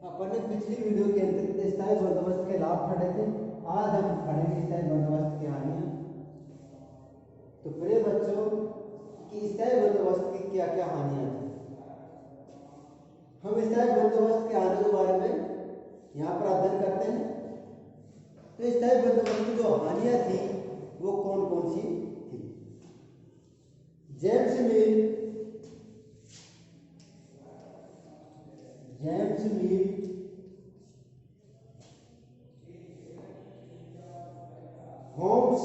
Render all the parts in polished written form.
अपन ने पिछली वीडियो के अंतर्गत स्थायी बंदोबस्त के लाभ पढ़े थे। आज हम पढ़ेंगे स्थायी बंदोबस्त की हानियां। तो प्रिय बच्चों कि स्थायी बंदोबस्त की क्या क्या हानियां थी, हम स्थायी बंदोबस्त के हानियों के बारे में यहाँ पर अध्ययन करते हैं। तो स्थायी बंदोबस्त की जो हानियां थी वो कौन कौन सी थी। जेम्स मिल होम्स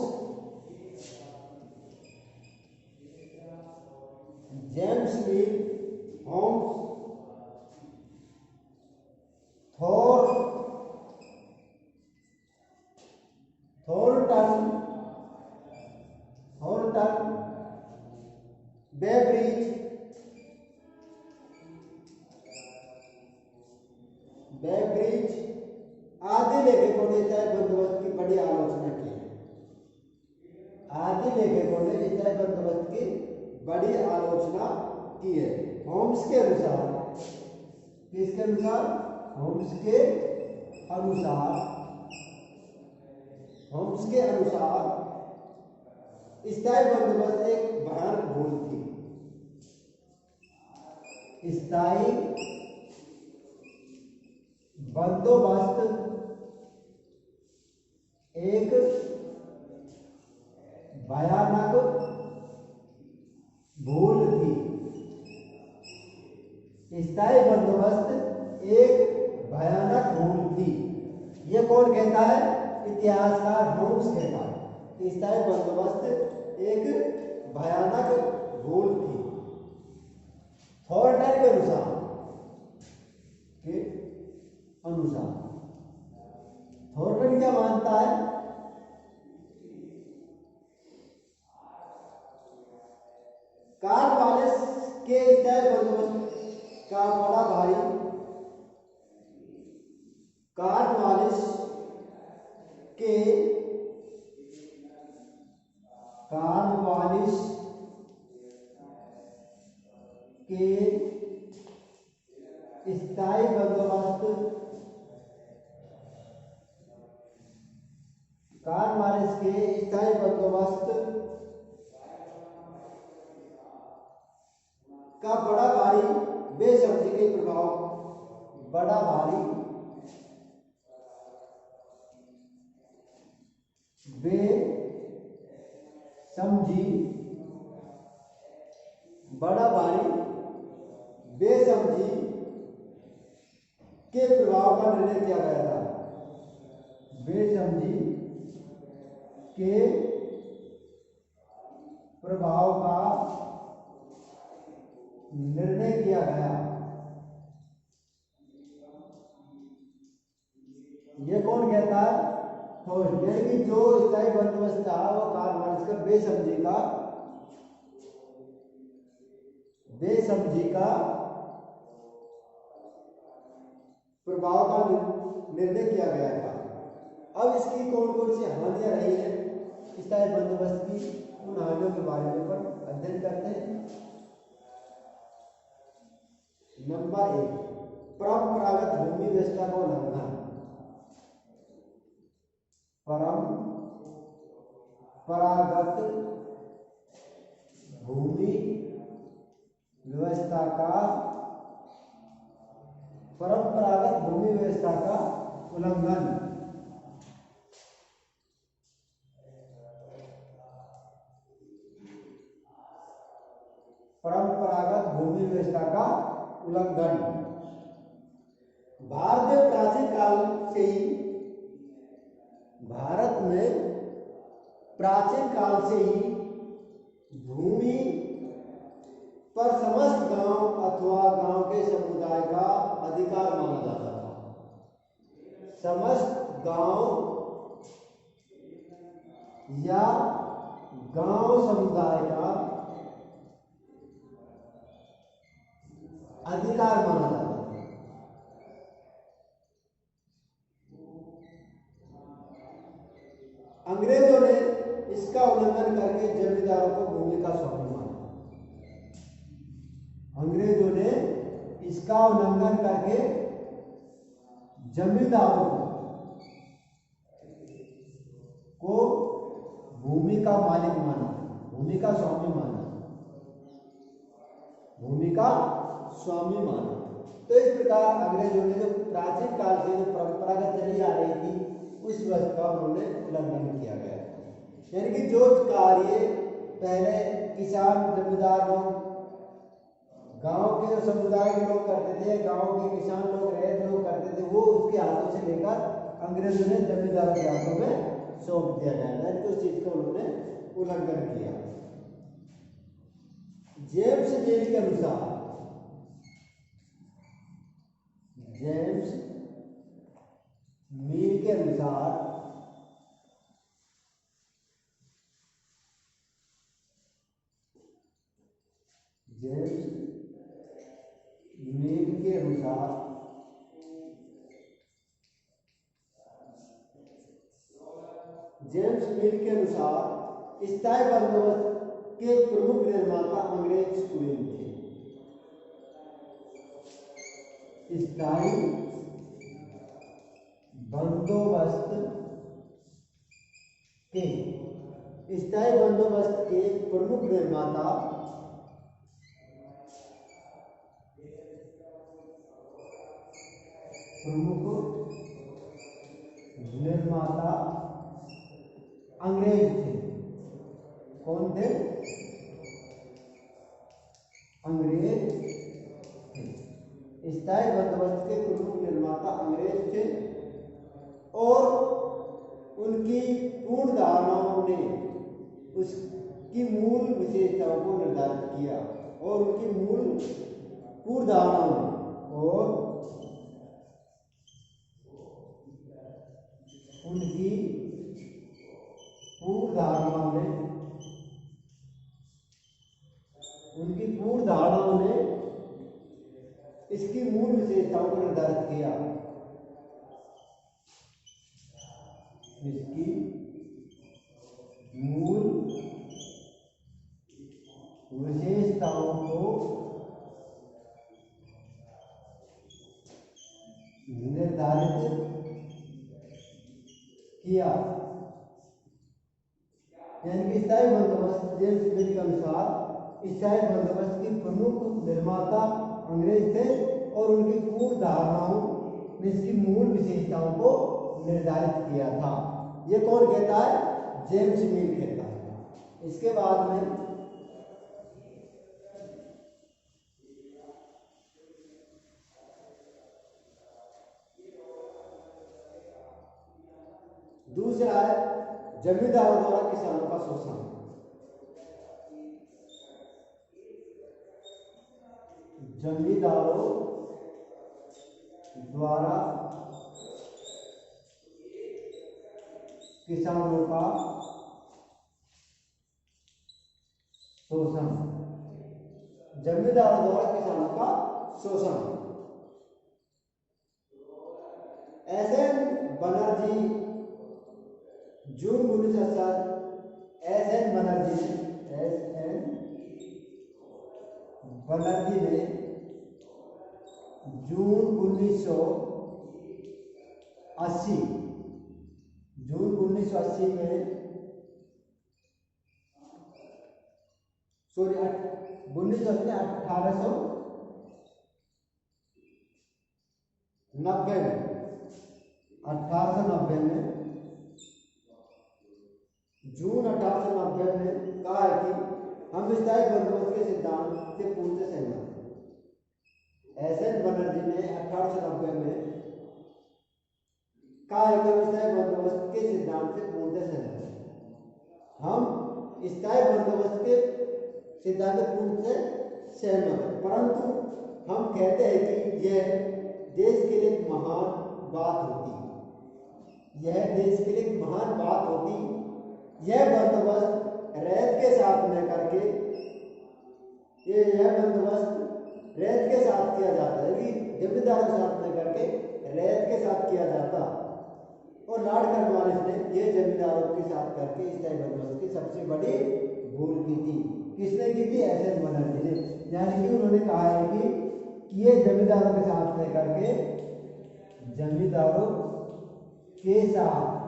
थॉर्नटन बेब्रिज आदि लेखकों ने स्थायी बंदोबस्त की बड़ी आलोचना की है। आदि लेखकों ने स्थायी बंदोबस्त की बड़ी आलोचना की है। होम्स के अनुसार, किसके अनुसार? होम्स के अनुसार स्थायी बंदोबस्त एक भयानक भूल थी। स्थायी बंदोबस्त एक भयानक भूल थी। स्थायी बंदोबस्त एक भयानक भूल थी। ये कौन कहता है? इतिहासकार होम्स कहता है। स्थायी बंदोबस्त एक भयानक भूल थी। थॉर्नटन के अनुसार थॉर्नटन क्या मानता है? कॉर्नवालिस के स्थायी बंदोबस्त का बड़ा भाई कॉर्नवालिस के स्थायी बंदोबस्त का बड़ा भारी बेसमझी के प्रभाव बड़ा भारी बेसमझी के प्रभाव का निर्णय किया गया था। बेसमझी के प्रभाव का निर्णय किया गया। ये कौन कहता है? यानी कि जो स्थायी बंदोबस्त था वो कॉर्नवालिस का बेसमझी का प्रभाव का निर्णय किया गया था। अब इसकी कौन कौन सी हानियां रही है स्थायी बंदोबस्त की, उन हानियों के बारे में पर अध्ययन करते हैं। नंबर 1, परंपरागत भूमि व्यवस्था का उल्लंघन। परंपरागत भूमि व्यवस्था का उल्लंघन। परंपरागत भूमि व्यवस्था का उल्लंघन। भारत में प्राचीन काल से ही भूमि पर समस्त गांव अथवा गांव के समुदाय का अधिकार माना जाता था। समस्त गांव या गांव समुदाय का अधिकार माना जाता था। अंग्रेजों ने इसका उल्लंघन करके जमींदारों को भूमि का स्वामी माना। अंग्रेजों ने इसका उल्लंघन करके जमींदारों को भूमि का मालिक माना, भूमि का स्वामी माना, भूमि का स्वामी माना। तो इस प्रकार अंग्रेजों ने जो प्राचीन काल से जो परंपरागत चली आ रही थी उस व्यवस्था का उन्होंने उल्लंघन किया गया। यानी कि जो कार्य पहले किसान जमींदार लोग, गांव के जो समुदाय के लोग करते थे, गांव के किसान लोग, रैयत लोग करते थे, वो उसके हाथों से लेकर अंग्रेजों ने जमींदारों के हाथों में सौंप दिया गया। यानी कि उस चीज को उन्होंने उल्लंघन किया। जेम्स मिल के अनुसार, जेम्स मिल के अनुसार जेम्स मिल के अनुसार जेम्स मिल के अनुसार स्थायी बंदोबस्त के प्रमुख निर्माता अंग्रेज कुलीन थे। स्थायी बंदोबस्त के प्रमुख निर्माता अंग्रेज थे। कौन थे? अंग्रेज थे। स्थायी बंदोबस्त के प्रमुख निर्माता अंग्रेज थे और उनकी पूर्ण धारणाओं ने उसकी मूल विशेषताओं को निर्धारित किया और उनकी पूर्ण धारणाओं ने इसकी मूल विशेषताओं को निर्धारित किया। इसकी मूल विशेषताओं को निर्धारित किया। यानी कि स्थायी बंदोबस्त जेम्स मिल के अनुसार स्थायी बंदोबस्त की प्रमुख निर्माता अंग्रेज थे और उनकी पूर्ण धारणाओं ने इसकी मूल विशेषताओं को निर्धारित किया था। ये कौन कहता है? जेम्स मिल कहता है। इसके बाद में दूसरा है जमींदारों द्वारा किसानों का शोषण। जमींदारों द्वारा किसानों का शोषण। जमींदारों द्वारा किसानों का शोषण। एसएन बनर्जी जून 1960 एसएन बनर्जी ने जून 1980 में 1890 में जून 1890 में कहा है कि हम स्थायी बंदोबस्त के सिद्धांत से पूर्ण सहमत हैं। एसएन बनर्जी ने 1890 में कहा है कि हम स्थायी बंदोबस्त के सिद्धांत से पूर्ण सहमत हैं। हम स्थायी बंदोबस्त के सिद्धांत से पूर्ण सहमत हैं, परंतु हम कहते हैं कि यह देश के लिए एक महान बात होती। यह देश के लिए एक महान बात होती। यह बंदोबस्त रैयत के साथ न करके यह बंदोबस्त रैयत के साथ किया जाता है कि जमींदारों के साथ न करके रैयत के साथ किया जाता। और लॉर्ड कॉर्नवालिस ने यह जमींदारों के साथ करके स्थायी बंदोबस्त की सबसे बड़ी भूल की थी। किसने की थी? एसएन बनर्जी ने। यानी कि उन्होंने कहा है कि ये जमींदारों के साथ न करके जमींदारों के साथ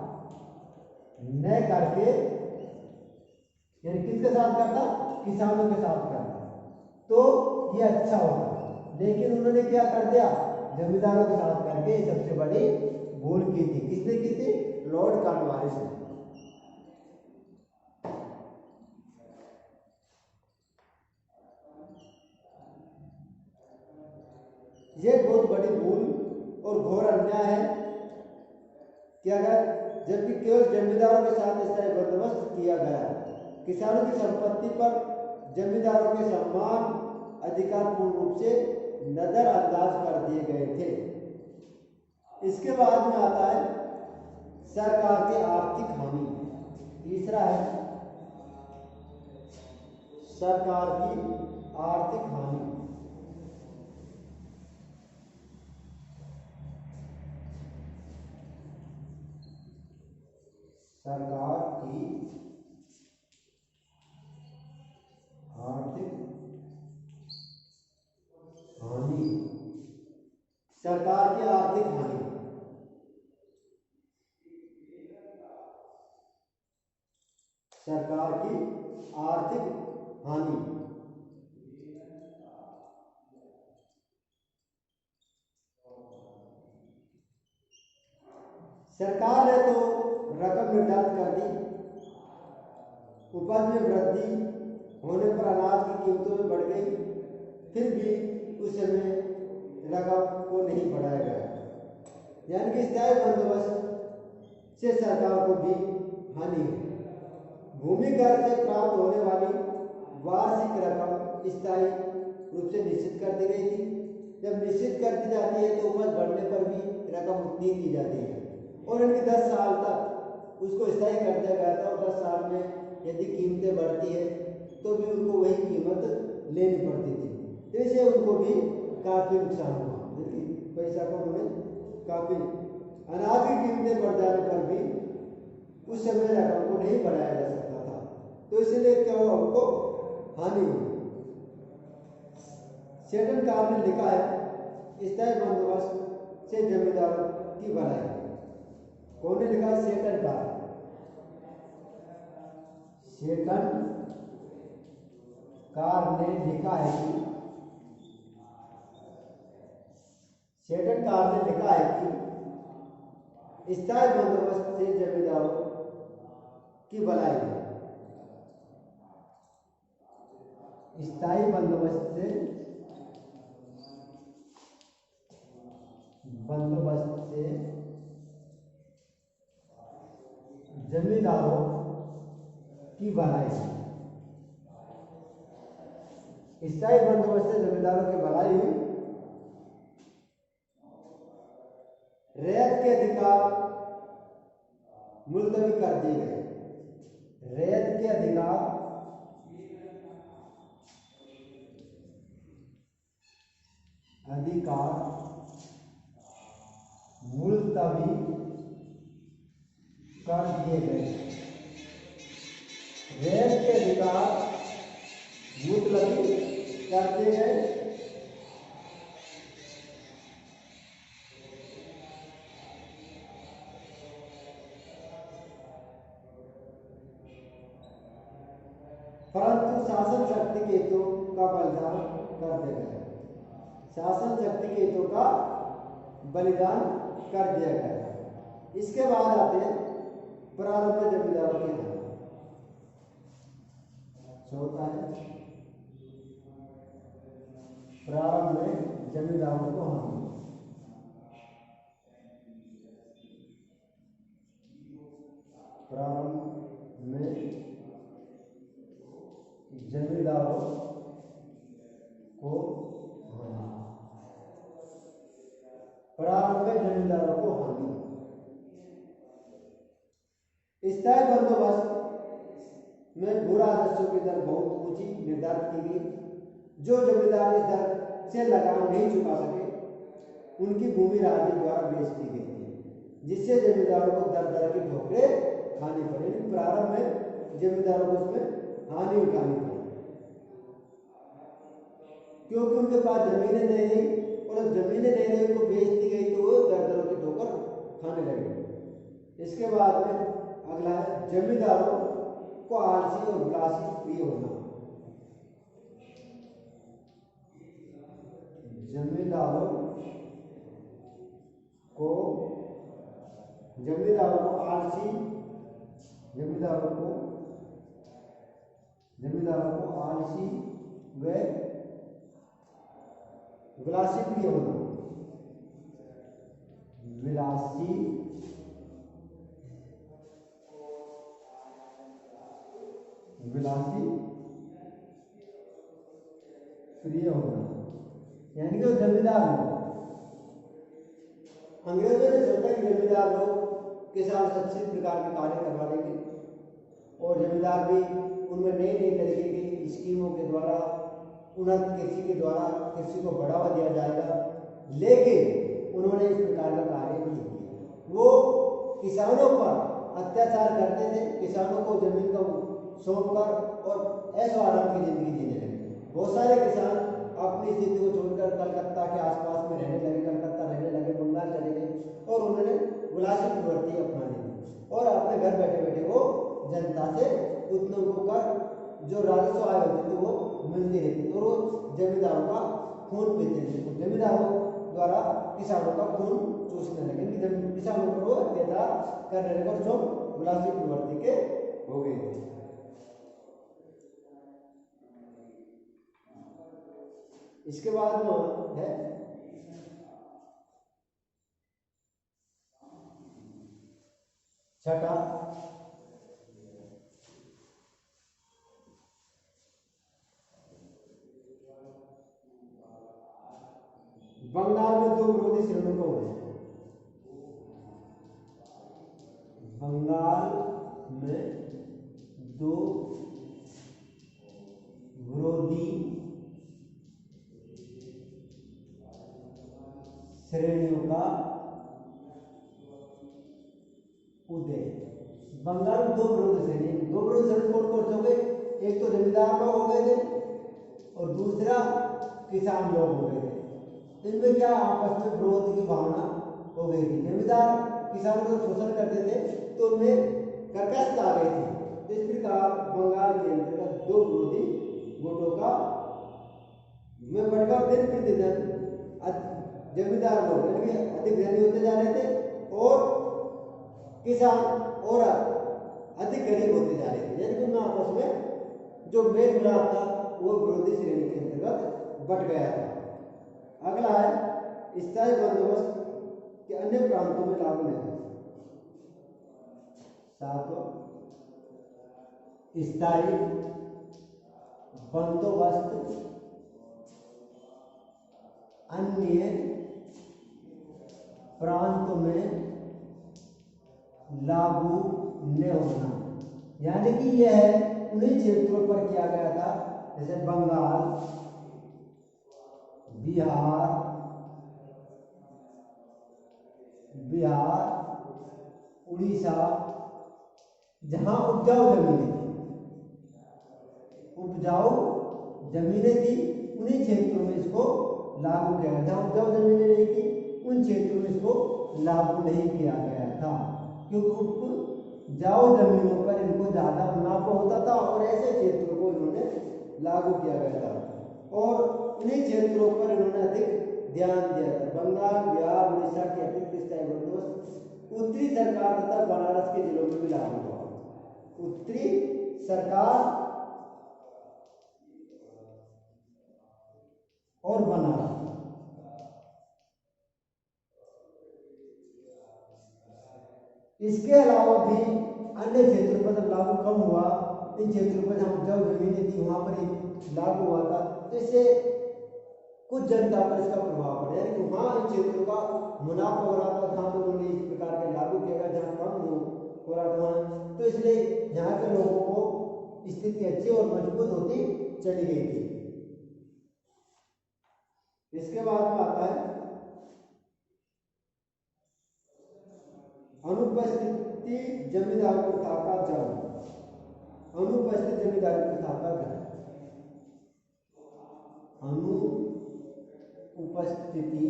न करके, यानी किसके साथ करता, किसानों के साथ करता, तो ये अच्छा होता। लेकिन उन्होंने क्या कर दिया, जमींदारों के साथ करके सबसे बड़ी भूल की थी। किसने की थी, लॉर्ड कॉर्नवालिस ने। ये बहुत बड़ी भूल और घोर अन्याय है कि अगर जबकि केवल जमींदारों के साथ इसका बंदोबस्त किया गया, किसानों की संपत्ति पर जमींदारों के सम्मान अधिकार पूर्ण रूप से नजरअंदाज कर दिए गए थे। इसके बाद में आता है सरकार की आर्थिक हानि। तीसरा है सरकार की आर्थिक हानि। सरकार की आर्थिक हानि। सरकार की आर्थिक हानि। सरकार की आर्थिक हानि। सरकार ने तो रकम निर्धारित कर दी, उपज में वृद्धि होने पर अनाज की कीमतों में बढ़ गई, फिर भी उस समय रकम को नहीं बढ़ाया गया। यानी कि स्थायी बंदोबस्त से सरकार को भी हानि है। भूमि कर से प्राप्त होने वाली वार्षिक रकम स्थायी रूप से निश्चित कर दी गई थी। जब निश्चित कर दी जाती है तो उपज बढ़ने पर भी रकम उतनी दी जाती है, और इनकी 10 साल तक उसको स्थायी कर दिया गया था। और 10 साल में यदि कीमतें बढ़ती है तो भी उनको वही कीमत लेनी पड़ती थी, तो इससे उनको भी काफ़ी नुकसान हुआ। देखिए पैसा को उन्होंने काफ़ी, अनाज की कीमतें बढ़ जाने पर भी उस समय रकम को नहीं बढ़ाया जा सकता था, तो इसलिए क्या हुआ, उनको हानि हुई। सेटन कार ने लिखा है स्थायी बंदोबस्त से जमींदारों की भलाई। कौन ने लिखा है, सेटन कार। सेटन कार ने लिखा है कि सेटन कार ने लिखा है कि स्थायी बंदोबस्त से जमींदारों की भलाई है। स्थायी बंदोबस्त से जमींदारों की भलाई है। स्थायी बंदोबस्त से जमींदारों की भलाई हुई। रैयत के अधिकार मुलतवी कर दिए गए। रैयत के अधिकार मुलतवी कर दिए गए। रैयत के अधिकार मुलतवी कर दिए गए। परंतु शासन शक्ति के हितों का बलिदान कर दिया गया। शासन शक्ति के हितों का बलिदान कर दिया गया। इसके बाद आते हैं प्रारंभ में जमींदारों के हानि। चौथा है प्रारंभ में जमींदारों को हानि। प्रारंभ में जमींदारों को हानि। प्रारंभ में जमींदारों को हानि। स्थायी बंदोबस्त में भू राजस्व की दर बहुत ऊंची निर्धारित की गई। जो जमींदार इस दर से लगान नहीं चुका सके उनकी भूमि राज्य द्वारा बेच दी गई थी, जिससे जमींदारों को दर दर की ठोकरें खानी पड़ी। प्रारंभ में जमींदारों को उसमें हानि उठानी पड़ी, क्योंकि उनके पास जमीनें नहीं रही, और जब जमीनें नहीं रही उनको बेच दी गई तो वो दर दरों होकर खाने लगे। इसके बाद में अगला है जमींदारों को आलसी और विलासी प्रिय होना। जमींदारों को आलसी, जमींदारों को आलसी व विलासी प्रिय होना। विलासी प्रिय होना, यानी कि वो जमींदार लोग, अंग्रेजों ने सोचा कि जमींदार लोग किसान सबसे प्रकार के कार्य करवा देंगे और जमींदार भी उनमें नई नई तरीके की स्कीमों के द्वारा, उन्नत कृषि के द्वारा कृषि को बढ़ावा दिया जाएगा। लेकिन उन्होंने इस प्रकार का कार्य नहीं किया। वो किसानों पर अत्याचार करते थे, किसानों को जमीन को सौंपकर और ऐशो आराम की जिंदगी जीने लगे। बहुत सारे किसान अपनी स्थिति को छोड़कर कलकत्ता के आसपास में रहने लगे, कलकत्ता रहने लगे, बंगाल चले गए और उन्होंने विलासी प्रवृत्ति अपना ली और अपने घर बैठे बैठे वो जनता से उतने को कर जो राजस्व आय होते थे वो मिलती रहती और वो जमींदारों का खून पीते थे। तो जमींदारों द्वारा किसानों का खून चूसने लगे, किसानों पर वो अत्याचार करने लगे और सब विलासी प्रवृत्ति के हो गए थे। इसके बाद में है छठा बंगाल में दो विरोधी श्रेणियों का उदय। बंगाल में दो विरोधी श्रेणियों का उदय। बंगाल में दो विरोधी श्रेणी कौन कौन से हो गए? एक तो जमींदार लोग हो गए थे और दूसरा किसान लोग हो गए थे। इनमें क्या आपस में विरोध की भावना हो गई थी। जमींदार किसानों का शोषण करते थे तो उनमें कर्कशता आ गई थी। इस प्रकार बंगाल के अंतर्गत दो विरोधी गुटों का में बढ़कर दिन प्रतिदिन जमींदार लोग अधिक धनी होते जा रहे थे और किसान और अधिक गरीब होते जा रहे थे। यानी कि उनमें आपस में जो मेल मिलाप था वो विरोधी श्रेणी के अंतर्गत बढ़ गया था। अगला है स्थायी बंदोबस्त के अन्य प्रांतों में लागू नहीं। सातवां स्थायी बंदोबस्त अन्य प्रांतों में लागू न होना, यानी कि यह उन्हीं क्षेत्रों पर किया गया था जैसे बंगाल, बिहार, उड़ीसा, जहां उपजाऊ जमीनें थी उन्हीं क्षेत्रों में इसको लागू किया गया। जहां उपजाऊ जमीनें नहीं थी उन क्षेत्रों में इसको लागू नहीं किया गया था, क्योंकि उपजाऊ जमीनों पर इनको ज्यादा मुनाफा होता था और ऐसे क्षेत्रों को इन्होंने लागू किया गया था और उन्हीं क्षेत्रों पर इन्होंने अधिक ध्यान दिया था। बंगाल, बिहार, उड़ीसा के अतिरिक्त स्थायी बंदोबस्त उत्तरी सरकार तथा बनारस के जिलों में भी लागू हुआ। उत्तरी सरकार और बनारस। इसके अलावा भी अन्य क्षेत्रों पर जब लागू कम हुआ, इन क्षेत्रों पर जहां उपजाऊ जमीनें थी वहां पर ही लागू हुआ था, तो इससे कुछ जनता पर इसका प्रभाव पड़ा। यानी कि वहां इन क्षेत्रों का मुनाफा हो रहा था, जहां पर उन्होंने इस प्रकार के लागू किया गया, जहां कम हो रहा था, तो इसलिए यहाँ के लोगों को स्थिति अच्छी और मजबूत होती चली गई थी। इसके बाद में आता है अनुपस्थिति जमींदार प्रथा का जन्म। अनुपस्थित जमींदारी प्रथा का जन्म। अनुपस्थिति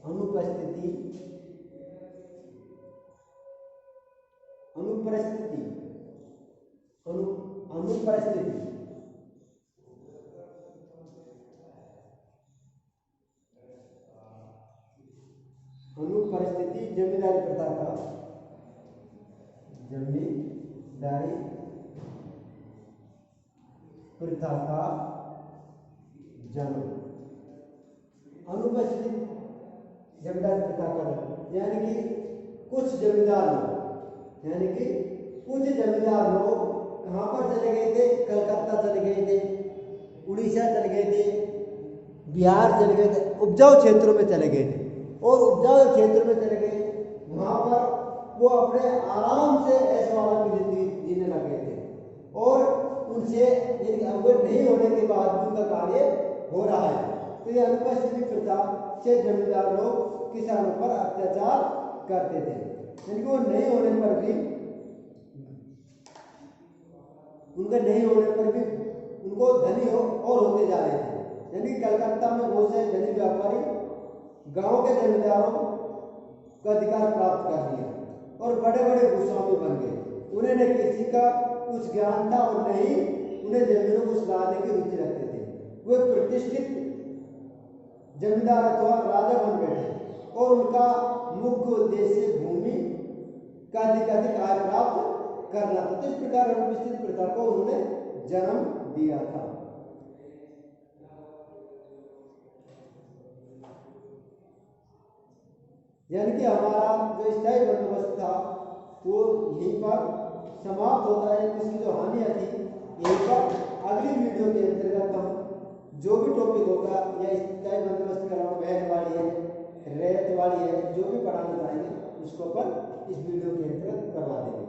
अनुपस्थिति अनुपस्थिति अनुपस्थिति अनुपस्थिति जमींदारी प्रथा का जमींदारी प्रथा का जन्म। अनुपस्थिति जमींदारी प्रथा का जन्म यानी कि कुछ जमींदार लोग, यानी कि कुछ जमींदार लोग कहाँ पर चले गए थे? कलकत्ता चले गए थे, उड़ीसा चले गए थे, बिहार चले गए थे, उपजाऊ क्षेत्रों में चले गए थे। और उपजाऊ क्षेत्र में चले गए, वहाँ पर वो अपने आराम से ऐशवारा की जिंदगी जीने लगे थे। और उनसे यदि अवगत नहीं होने के बाद उनका कार्य हो रहा है, तो ये अनुपस्थिति प्रथा से जमींदार लोग किसानों पर अत्याचार करते थे। यानी कि वो नहीं होने पर भी उनके नहीं होने पर भी उनको धनी और होते जा रहे थे। यानी कलकत्ता में बहुत से धनी व्यापारी गांव के जमींदारों का अधिकार प्राप्त कर लिया और बड़े बड़े भूस्वामी बन गए। उन्हें न किसी का कुछ ज्ञान था और न ही उन्हें जमीनों को सुधारने की रुचि रखते थे। वे प्रतिष्ठित जमींदार अथवा राजा बन बैठे और उनका मुख्य उद्देश्य भूमि का अधिकाधिक आय प्राप्त करना था। तो इस प्रकार अनुपस्थिति प्रथा को उन्होंने जन्म दिया था। यानी कि हमारा जो स्थायी बंदोबस्त था वो यहीं पर समाप्त होता है। इसकी जो हानियां थी यहीं पर अगली वीडियो के अंतर्गत हम जो भी टॉपिक होगा या स्थायी बंदोबस्त का बैग वाली है, रेत वाली है, जो भी पढ़ाना चाहेंगे उसको अपन इस वीडियो के अंतर्गत करवा देंगे।